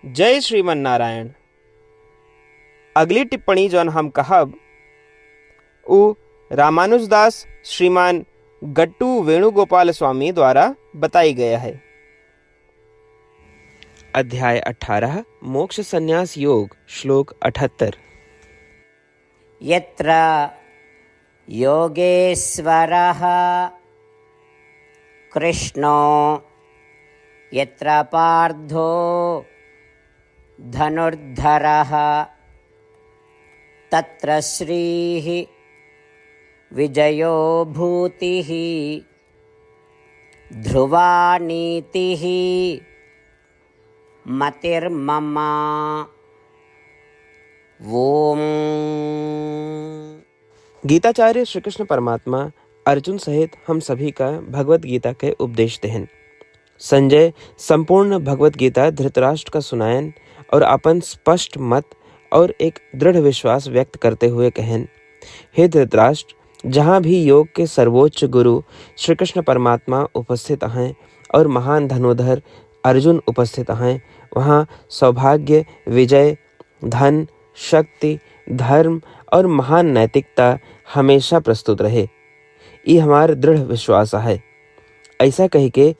जय श्रीमन नारायण। अगली टिप्पणी जौन हम कहब उ रामानुजदास श्रीमान गट्टू वेणुगोपाल स्वामी द्वारा बताई गया है। अध्याय 18 मोक्ष संन्यास योग श्लोक 78। यत्र योगेश्वरः कृष्णो यत्र पार्थो धनुर्धरः तत्र श्रीः विजयो भूतिः ध्रुवा नीतिः मतिर्मम। ओम। गीताचार्य श्री कृष्ण परमात्मा अर्जुन सहित हम सभी का भगवत गीता के उपदेश देहन। संजय संपूर्ण भगवत गीता धृतराष्ट्र का सुनायन और अपन स्पष्ट मत और एक दृढ़ विश्वास व्यक्त करते हुए कहन, हे धृतराष्ट्र, जहाँ भी योग के सर्वोच्च गुरु श्री कृष्ण परमात्मा उपस्थित हैं और महान धनुधर अर्जुन उपस्थित हैं, वहाँ सौभाग्य, विजय, धन, शक्ति, धर्म और महान नैतिकता हमेशा प्रस्तुत रहे। ये हमारा दृढ़ विश्वास है। ऐसा कह के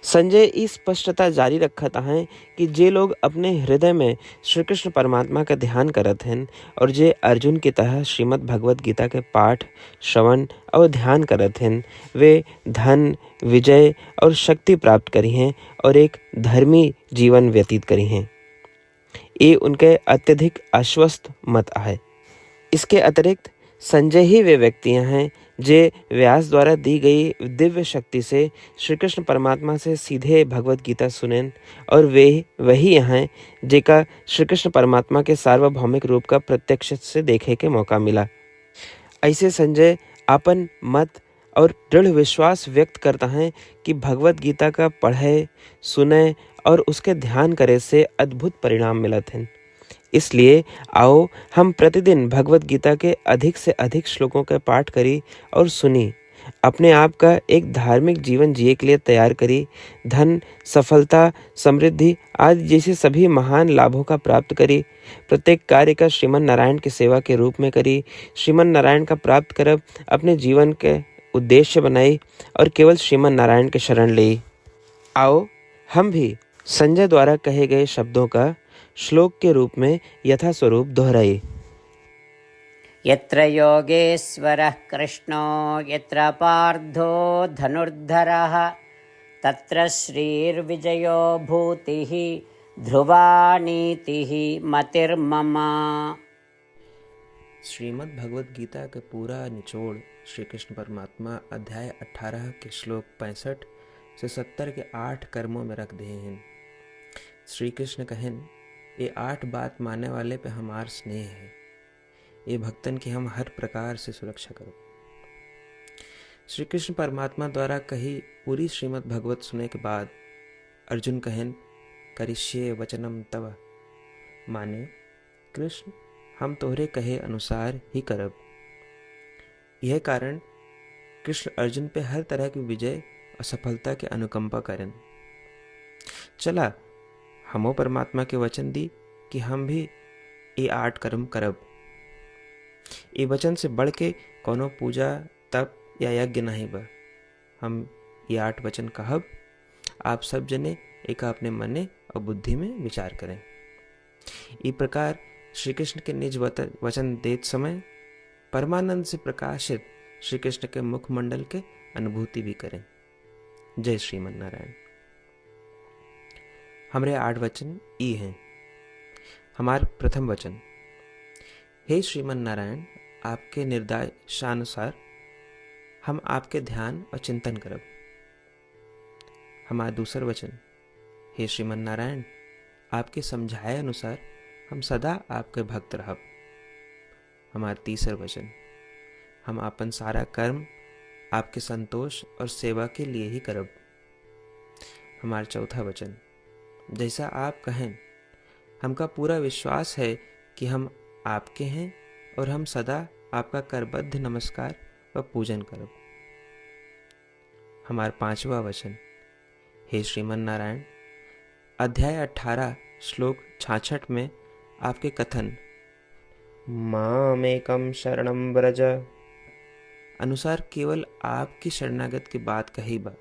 संजय इस स्पष्टता जारी रखत हैं कि जे लोग अपने हृदय में श्री कृष्ण परमात्मा का ध्यान करत हैं और जे अर्जुन की तरह श्रीमद् भगवत गीता के पाठ, श्रवण और ध्यान करत हैं, वे धन, विजय और शक्ति प्राप्त करी हैं और एक धर्मी जीवन व्यतीत करी हैं। ये उनके अत्यधिक आश्वस्त मत है। इसके अतिरिक्त संजय ही वे व्यक्तियां हैं जे व्यास द्वारा दी गई दिव्य शक्ति से श्री कृष्ण परमात्मा से सीधे भगवत गीता सुनेन और वे वही हैं जेका श्री कृष्ण परमात्मा के सार्वभौमिक रूप का प्रत्यक्ष से देखे के मौका मिला। ऐसे संजय अपन मत और दृढ़ विश्वास व्यक्त करता है कि भगवत गीता का पढ़े, सुने और उसके ध्यान करे से अद्भुत परिणाम मिलत हैं। इसलिए आओ हम प्रतिदिन भगवत गीता के अधिक से अधिक श्लोकों का पाठ करी और सुनी, अपने आप का एक धार्मिक जीवन जिए के लिए तैयार करी, धन, सफलता, समृद्धि आदि जैसे सभी महान लाभों का प्राप्त करी, प्रत्येक कार्य का श्रीमन नारायण की सेवा के रूप में करी, श्रीमन नारायण का प्राप्त करब अपने जीवन के उद्देश्य बनाई और केवल श्रीमन नारायण के शरण ली। आओ हम भी संजय द्वारा कहे गए शब्दों का श्लोक के रूप में यथा स्वरूप दोहराए। यत्र योगेश्वरः कृष्णो यत्र पार्थो धनुर्धरः तत्र श्रीर्विजयो भूतिः ध्रुवा नीतिः मतिर्मम। श्रीमद् भगवत गीता के पूरा निचोड़ श्री कृष्ण परमात्मा अध्याय 18 के श्लोक 65 से 70 के 8 कर्मों में रख दिए हैं। श्री कृष्ण कहन, ये 8 बात मानने वाले पे हमार स्नेह है। ये भक्तन की हम हर प्रकार से सुरक्षा करो। श्री कृष्ण परमात्मा द्वारा कही पूरी श्रीमद् भगवत सुने के बाद अर्जुन कहन, करिष्ये वचनम तव, माने कृष्ण हम तोहरे कहे अनुसार ही करब। यह कारण कृष्ण अर्जुन पे हर तरह की विजय और सफलता के अनुकंपा करें। चला हमो परमात्मा के वचन दी कि हम भी ये 8 कर्म करब। ये वचन से बढ़ के कोनो पूजा, तप या यज्ञ नहीं बा। हम ये 8 वचन कहब, आप सब जने एक अपने मने और बुद्धि में विचार करें। इस प्रकार श्री कृष्ण के निज वचन देत समय परमानंद से प्रकाशित श्री कृष्ण के मुखमंडल के अनुभूति भी करें। जय श्रीमन नारायण। हमारे 8 वचन ई हैं। हमार प्रथम वचन, हे श्रीमन नारायण, आपके निर्देशानुसार हम आपके ध्यान और चिंतन करब। हमारा दूसर वचन, हे श्रीमन नारायण, आपके समझाए अनुसार हम सदा आपके भक्त रहब। हमारा तीसर वचन, हम अपन सारा कर्म आपके संतोष और सेवा के लिए ही करब। हमारा चौथा वचन, जैसा आप कहें, हमका पूरा विश्वास है कि हम आपके हैं और हम सदा आपका करबद्ध नमस्कार व पूजन करब। हमारा 5वां वचन, हे श्रीमन नारायण, अध्याय 18 श्लोक 66 में आपके कथन मामेकम शरणम व्रज अनुसार केवल आपकी शरणागत की बात कही बा।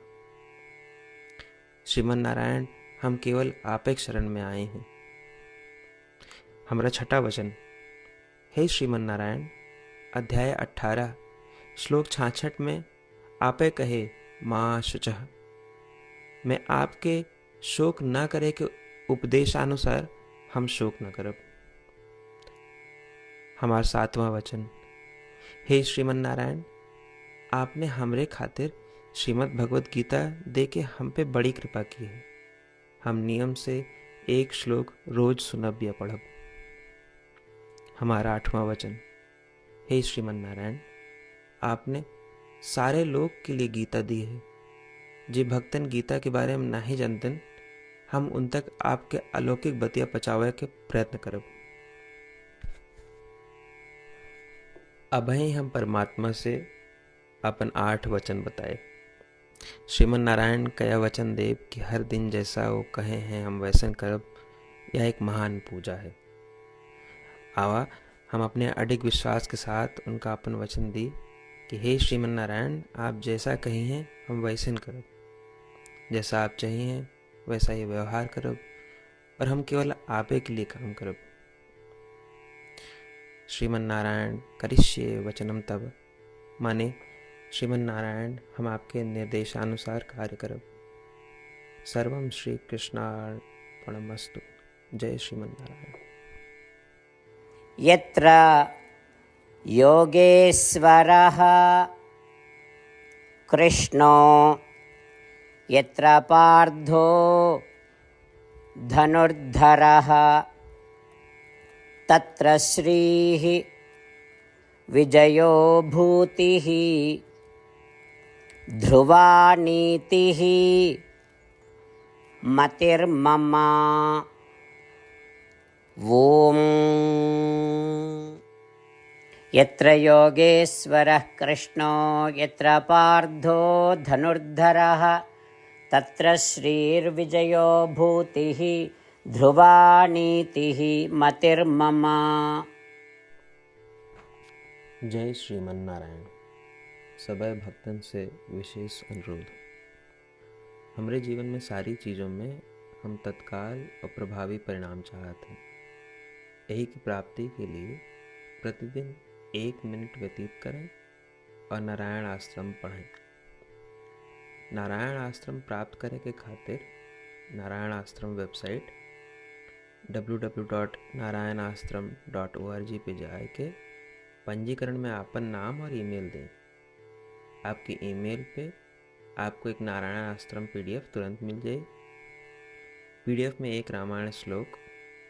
श्रीमन नारायण, हम केवल आपे शरण में आए हैं। हमारा छठा वचन, हे श्रीमन नारायण, अध्याय 18 श्लोक 66 में आपे कहे माँ शुचः, मैं आपके शोक न करे के उपदेशानुसार हम शोक न करब। हमारा सातवां वचन, हे श्रीमन नारायण, आपने हमरे खातिर श्रीमद् भगवत गीता दे के हम पे बड़ी कृपा की है। हम नियम से एक श्लोक रोज सुनब या पढ़ब। हमारा आठवां वचन, हे श्रीमन नारायण, आपने सारे लोग के लिए गीता दी है। जे भक्तन गीता के बारे में नहीं जानतन, हम उन तक आपके अलौकिक बतिया पहुंचावे के प्रयत्न करब। अभय हम परमात्मा से अपन 8 वचन बताए। श्रीमन नारायण कया वचन देव कि हर दिन जैसा वो कहे हैं हम वैसन करब, यह एक महान पूजा है। आवा हम अपने अडिग विश्वास के साथ उनका अपन वचन दी कि हे श्रीमन नारायण, आप जैसा कही हैं हम वैसन करब, जैसा आप चाहिए वैसा ये व्यवहार करब, और हम केवल आपे के लिए काम करब। श्रीमन नारायण करिष्ये वचनम तब, माने श्रीमन नारायण हम आपके निर्देशानुसार कार्य करब। सर्वम श्री कृष्णार्पणमस्तु। जय श्रीमन नारायण। यत्र योगेश्वरः कृष्णो यत्र पार्थो धनुर्धरः तत्र श्रीः विजयो भूतिः ध्रुवा नीतिः मतिर्मम। ॐ यत्र योगेश्वरः कृष्णो यत्र पार्थो धनुर्धरः तत्र श्रीर्विजयो भूतिः ध्रुवा नीतिः मतिर्मम। जय श्रीमन नारायण। सबै भक्तन से विशेष अनुरोध, हमारे जीवन में सारी चीज़ों में हम तत्काल और प्रभावी परिणाम चाहते हैं। यही की प्राप्ति के लिए प्रतिदिन 1 मिनट व्यतीत करें और नारायण आश्रम पढ़ें। नारायण आश्रम प्राप्त करने के खातिर नारायण आश्रम वेबसाइट www.narayanashram.org पे जाके पंजीकरण में आपन नाम और ईमेल दें। आपके ईमेल पे आपको एक नारायण आश्रम PDF तुरंत मिल जाए। PDF में एक रामायण श्लोक,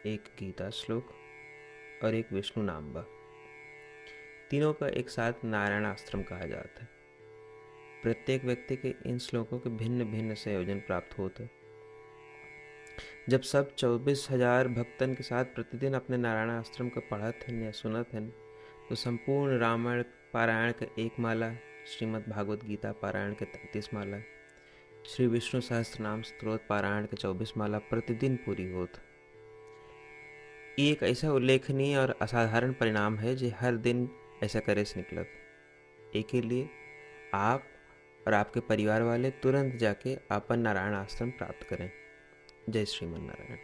एक गीता श्लोक और एक विष्णु नाम बा। तीनों का एक साथ नारायण आश्रम कहा जाता है। प्रत्येक व्यक्ति के इन श्लोकों के भिन्न भिन्न संयोजन प्राप्त होते हैं। जब सब 24,000 भक्तन के साथ प्रतिदिन अपने नारायण आश्रम को पढ़त हैं या सुनत हैं, तो संपूर्ण रामायण पारायण का 1 माला, श्रीमद् भागवत गीता पारायण के 33 माला, श्री विष्णु सहस्त्रनाम स्तोत्र पारायण के 24 माला प्रतिदिन पूरी होत। ये एक ऐसा उल्लेखनीय और असाधारण परिणाम है जो हर दिन ऐसा करे से निकलत। एक के लिए आप और आपके परिवार वाले तुरंत जाके अपन नारायण आश्रम प्राप्त करें। जय श्रीमन नारायण।